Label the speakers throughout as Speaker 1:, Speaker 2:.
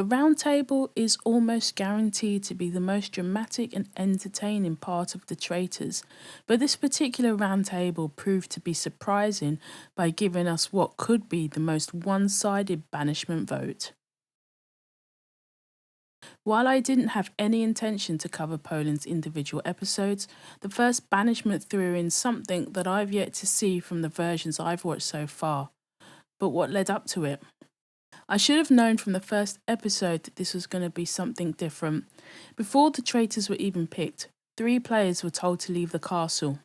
Speaker 1: The roundtable is almost guaranteed to be the most dramatic and entertaining part of the Traitors, but this particular roundtable proved to be surprising by giving us what could be the most one-sided banishment vote. While I didn't have any intention to cover Poland's individual episodes, the first banishment threw in something that I've yet to see from the versions I've watched so far. But what led up to it? I should have known from the first episode that this was going to be something different. Before the traitors were even picked, 3 players were told to leave the castle.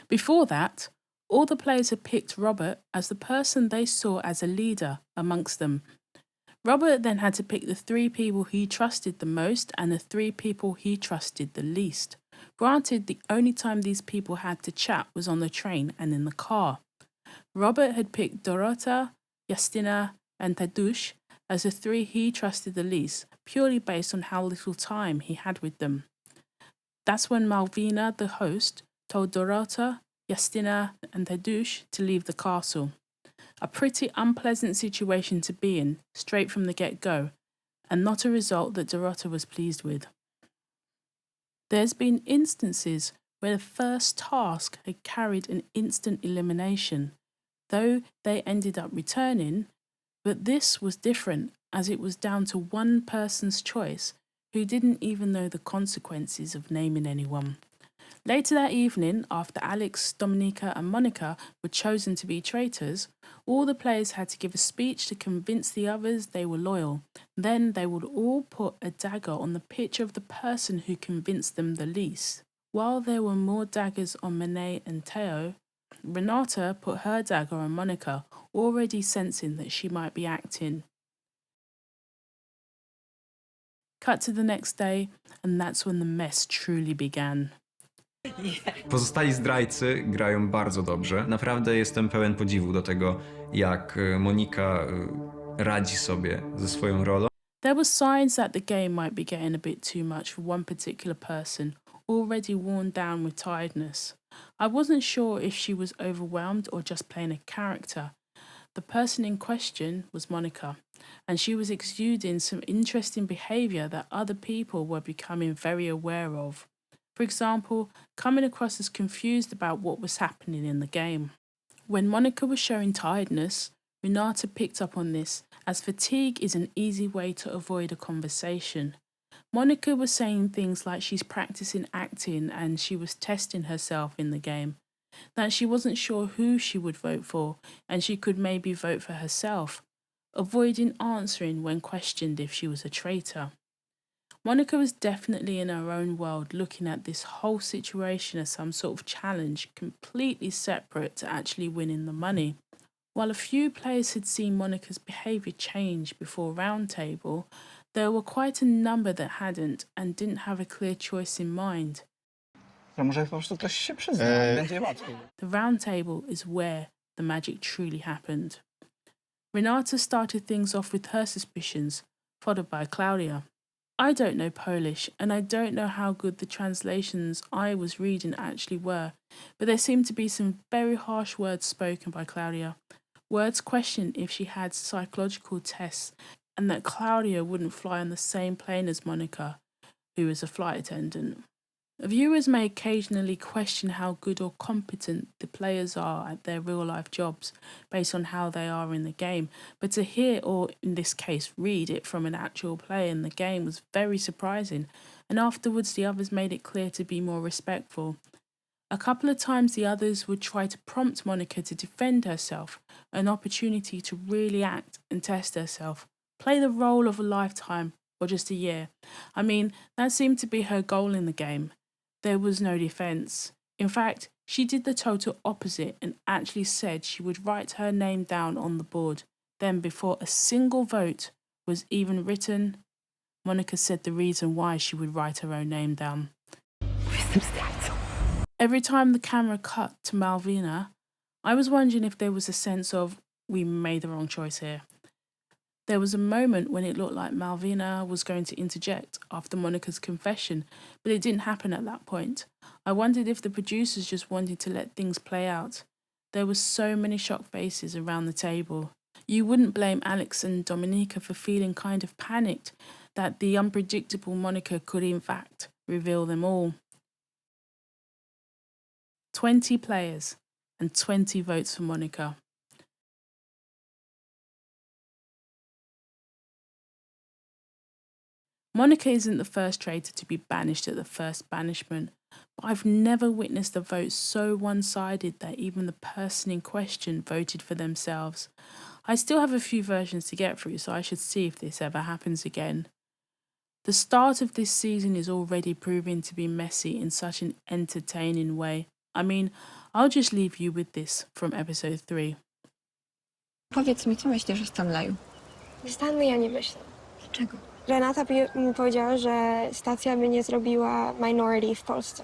Speaker 1: Before that, all the players had picked Robert as the person they saw as a leader amongst them. Robert then had to pick the 3 people he trusted the most and the 3 people he trusted the least. Granted, the only time these people had to chat was on the train and in the car. Robert had picked Dorota, Justyna, and Tadeusz as the 3 he trusted the least, purely based on how little time he had with them. That's when Malvina, the host, told Dorota, Justyna, and Tadeusz to leave the castle. A pretty unpleasant situation to be in, straight from the get-go, and not a result that Dorota was pleased with. There's been instances where the first task had carried an instant elimination, though they ended up returning, but this was different as it was down to one person's choice who didn't even know the consequences of naming anyone. Later that evening, after Alex, Dominika and Monika were chosen to be traitors, all the players had to give a speech to convince the others they were loyal. Then they would all put a dagger on the picture of the person who convinced them the least. While there were more daggers on Monet and Theo, Renata put her dagger on Monika, already sensing that she might be acting. Cut to the next day, and that's when the mess truly began.
Speaker 2: Pozostali zdrajcy grają bardzo dobrze. Naprawdę jestem pełen podziwu do tego, jak Monika radzi sobie ze swoją rolą.
Speaker 1: There were signs that the game might be getting a bit too much for one particular person, already worn down with tiredness. I wasn't sure if she was overwhelmed or just playing a character. The person in question was Monika, and she was exuding some interesting behaviour that other people were becoming very aware of. For example, coming across as confused about what was happening in the game. When Monika was showing tiredness, Renata picked up on this, as fatigue is an easy way to avoid a conversation. Monika was saying things like she's practicing acting and she was testing herself in the game, that she wasn't sure who she would vote for and she could maybe vote for herself, avoiding answering when questioned if she was a traitor. Monika was definitely in her own world, looking at this whole situation as some sort of challenge, completely separate to actually winning the money. While a few players had seen Monika's behaviour change before roundtable, there were quite a number that hadn't and didn't have a clear choice in mind.
Speaker 3: Może po prostu ktoś się przyzna, będzie łatwiej.
Speaker 1: The roundtable is where the magic truly happened. Renata started things off with her suspicions, followed by Claudia. I don't know Polish, and I don't know how good the translations I was reading actually were, but there seemed to be some very harsh words spoken by Claudia. Words questioned if she had psychological tests, and that Claudia wouldn't fly on the same plane as Monika, who was a flight attendant. Viewers may occasionally question how good or competent the players are at their real-life jobs based on how they are in the game, but to hear, or in this case read it from an actual player in the game was very surprising, and afterwards the others made it clear to be more respectful. A couple of times the others would try to prompt Monika to defend herself, an opportunity to really act and test herself, play the role of a lifetime or just a year. I mean, that seemed to be her goal in the game. There was no defence. In fact, she did the total opposite and actually said she would write her name down on the board. Then, before a single vote was even written, Monika said the reason why she would write her own name down. Every time the camera cut to Malvina, I was wondering if there was a sense of, we made the wrong choice here. There was a moment when it looked like Malvina was going to interject after Monika's confession, but it didn't happen at that point. I wondered if the producers just wanted to let things play out. There were so many shocked faces around the table. You wouldn't blame Alex and Dominika for feeling kind of panicked that the unpredictable Monica could in fact reveal them all. 20 players and 20 votes for Monica. Monica isn't the first traitor to be banished at the first banishment, but I've never witnessed a vote so one-sided that even the person in question voted for themselves. I still have a few versions to get through, so I should see if this ever happens again. The start of this season is already proving to be messy in such an entertaining way. I mean, I'll just leave you with this from episode 3.
Speaker 4: Powiedz mi, co myślisz o Stanleyu?
Speaker 5: Stanley ja nie myślę.
Speaker 4: Dlaczego?
Speaker 5: Renata mi powiedziała, że stacja by nie zrobiła minority w Polsce.